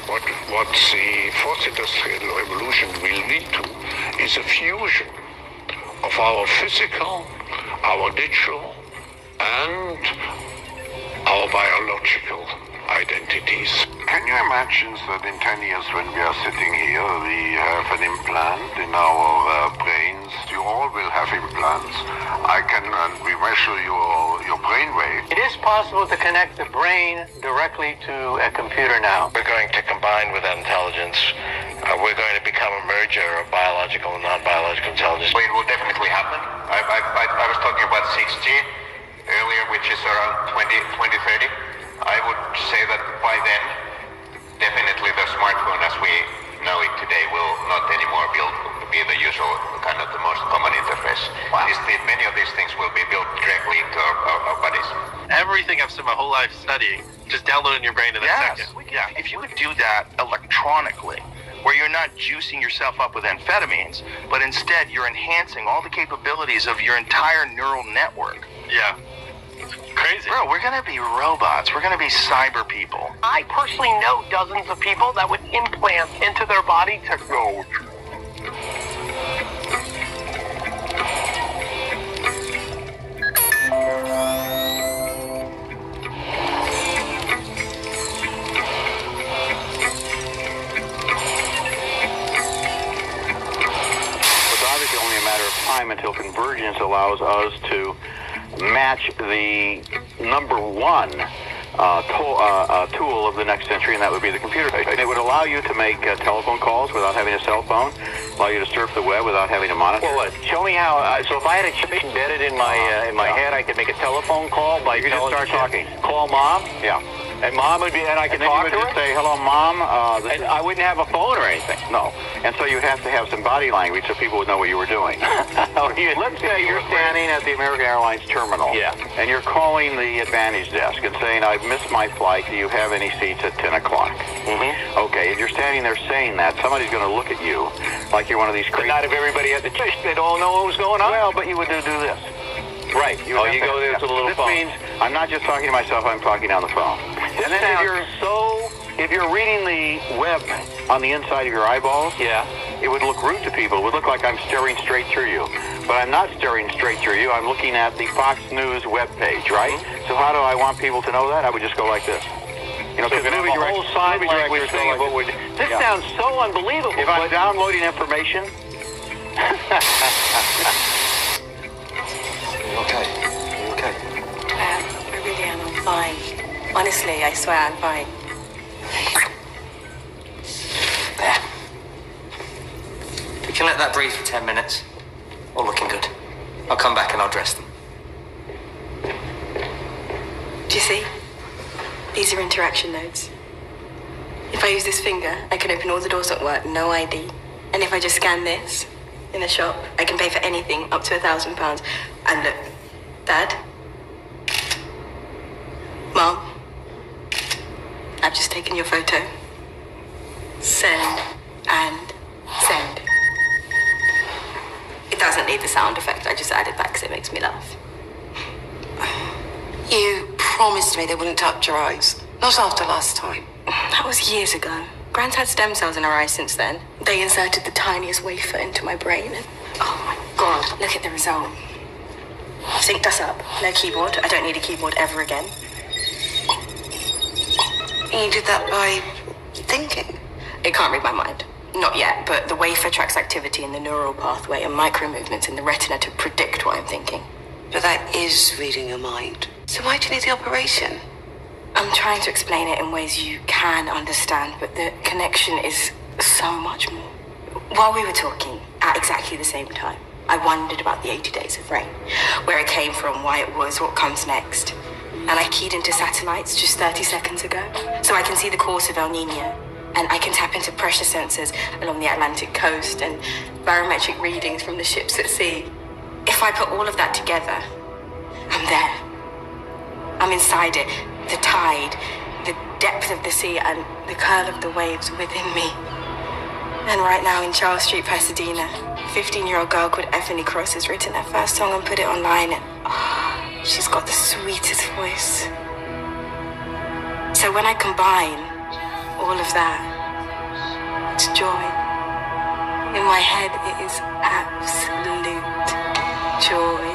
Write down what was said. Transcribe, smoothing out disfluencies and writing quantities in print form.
What the fourth industrial revolution will lead to is a fusion of our physical, our digital, and our biological identities. Can you imagine that in 10 years when we are sitting here, we have an implant in our brains? You all will have implants. And we measure your brain wave. It is possible to connect the brain directly to a computer now. We're going to combine with that intelligence. We're going to become a merger of biological and non-biological intelligence. Well, it will definitely happen. I was talking about 6G earlier, which is around 2030. I would say that by then, definitely the smartphone as we know it today will not anymore be the usual kind of the most common interface. Wow. Many of these things will be built directly into our bodies. Everything I've spent my whole life studying, just download in your brain in a second. Yeah, if you would do that electronically, where you're not juicing yourself up with amphetamines, but instead you're enhancing all the capabilities of your entire neural network. Yeah. Crazy. Bro, we're gonna be robots. We're gonna be cyber people. I personally know dozens of people that would implant into their body technology. It's obviously only a matter of time until convergence allows us to match the number one tool of the next century, and that would be the computer. It would allow you to make telephone calls without having a cell phone, allow you to surf the web without having to monitor. Well, what? Show me how. So if I had a chip embedded in my head, I could make a telephone call by you could just start talking. Call mom. Yeah. And mom would be, and I could talk to her. her. Say, hello, mom. And I wouldn't have a phone or anything. No. And so you'd have to have some body language so people would know what you were doing. Let's say you're standing at the American Airlines terminal. Yeah. And you're calling the Advantage desk and saying, I've missed my flight. Do you have any seats at 10 o'clock? Mm-hmm. Okay, if you're standing there saying that, somebody's going to look at you like you're one of these crazy... But not if everybody at the church, they'd all know what was going on. Well, but you would do this. Right. You go there to the little phone. This means I'm not just talking to myself, I'm talking on the phone. And then if you're reading the web on the inside of your eyeballs, yeah, it would look rude to people. It would look like I'm staring straight through you. But I'm not staring straight through you. I'm looking at the Fox News web page, right? Mm-hmm. So how do I want people to know that? I would just go like this. You know, so because movie whole sign language thing of what we're doing. This sounds so unbelievable. If I'm downloading information... Okay. I really am. I'm fine. Honestly, I swear I'm fine. There. We can let that breathe for 10 minutes. All looking good. I'll come back and I'll dress them. Do you see? These are interaction nodes. If I use this finger, I can open all the doors at work, no ID. And if I just scan this in the shop, I can pay for anything up to £1,000. And look, Dad, Mom, I've just taken your photo. Send and send. It doesn't need the sound effect. I just added that because it makes me laugh. You promised me they wouldn't touch your eyes. Not after last time. That was years ago. Grand's had stem cells in her eyes since then. They inserted the tiniest wafer into my brain and... oh my God, look at the result. Synced us up. No keyboard. I don't need a keyboard ever again. You did that by thinking? It can't read my mind. Not yet, but the wafer tracks activity in the neural pathway and micro movements in the retina to predict what I'm thinking. But that is reading your mind. So why do you need the operation? I'm trying to explain it in ways you can understand, but the connection is so much more. While we were talking, at exactly the same time, I wondered about the 80 days of rain, where it came from, why it was, what comes next. And I keyed into satellites just 30 seconds ago, so I can see the course of El Nino, and I can tap into pressure sensors along the Atlantic coast and barometric readings from the ships at sea. If I put all of that together, I'm there. I'm inside it, the tide, the depth of the sea, and the curl of the waves within me. And right now in Charles Street, Pasadena, a 15-year-old girl called Effany Cross has written her first song and put it online, and she's got the sweetest voice. So when I combine all of that It's joy. In my head, it is absolute joy.